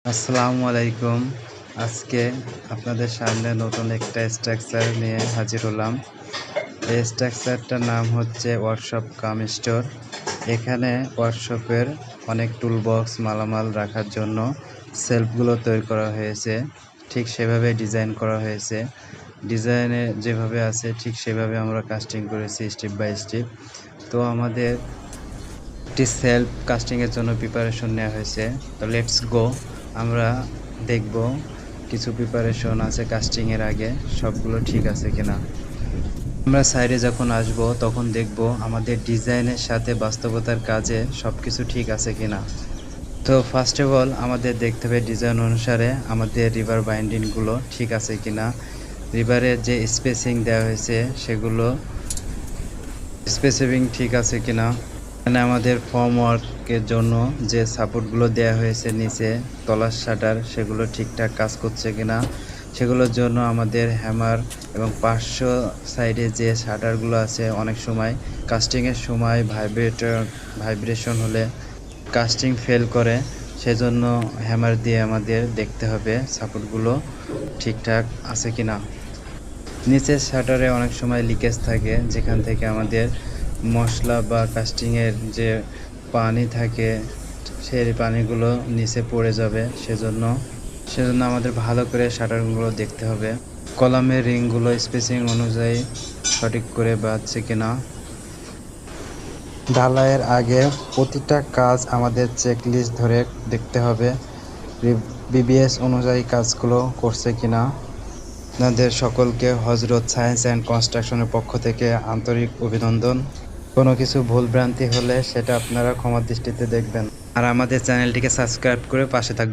আসসালামু আলাইকুম। আজকে আপনাদের সামনে নতুন একটা স্ট্রাকচার নিয়ে হাজির হলাম। এই স্ট্রাকচারটার নাম হচ্ছে ওয়ার্কশপ কাম স্টোর। এখানে ওয়ার্কশপের অনেক টুলবক্স মালামাল রাখার জন্য সেলফগুলো তৈরি করা হয়েছে। ঠিক সেভাবে ডিজাইন করা হয়েছে। ডিজাইনে যেভাবে আছে ঠিক সেভাবে আমরা কাস্টিং করেছি স্টেপ বাই স্টেপ। তো আমাদের একটি সেলফ কাস্টিংয়ের জন্য প্রিপারেশন নেওয়া হয়েছে। তো লেটস গো, আমরা দেখব কিছু প্রিপারেশন আছে কাস্টিংয়ের আগে সবগুলো ঠিক আছে কিনা। আমরা সাইডে যখন আসব তখন দেখব আমাদের ডিজাইনের সাথে বাস্তবতার কাজে সব কিছু ঠিক আছে কিনা। তো ফার্স্ট অফ অল আমাদের দেখতে হবে ডিজাইন অনুসারে আমাদের রিভার বাইন্ডিংগুলো ঠিক আছে কিনা। রিভারের যে স্পেসিং দেওয়া হয়েছে সেগুলো স্পেসিফিং ঠিক আছে কিনা। এখানে আমাদের ফর্মওয়ার্কের জন্য যে সাপোর্টগুলো দেওয়া হয়েছে নিচে তলার শাটার সেগুলো ঠিকঠাক কাজ করছে কিনা, সেগুলোর জন্য আমাদের হ্যামার এবং পার্শ্ব সাইডে যে শাটারগুলো আছে অনেক সময় কাস্টিংয়ের সময় ভাইব্রেশন হলে কাস্টিং ফেল করে, সেজন্য হ্যামার দিয়ে আমাদের দেখতে হবে সাপোর্টগুলো ঠিকঠাক আছে কিনা। নিচের শাটারে অনেক সময় লিকেজ থাকে, যেখান থেকে আমাদের মশলা বা কাস্টিংয়ের যে পানি থাকে সেই পানিগুলো নিচে পড়ে যাবে, সেজন্য আমাদের ভালো করে শাটারগুলো দেখতে হবে। কলামের রিংগুলো স্পেসিং অনুযায়ী সঠিক করে বাঁধছে কিনা। ঢালাইয়ের আগে প্রতিটা কাজ আমাদের চেকলিস্ট ধরে দেখতে হবে, বিবিএস অনুযায়ী কাজগুলো করছে কিনা। আপনাদের সকলকে হজরত সায়েন্স অ্যান্ড কনস্ট্রাকশনের পক্ষ থেকে আন্তরিক অভিনন্দন। কোনো কিছু ভুলভ্রান্তি হলে সেটা আপনারা ক্ষমার দৃষ্টিতে দেখবেন, আর আমাদের চ্যানেলটিকে সাবস্ক্রাইব করে পাশে থাকবেন।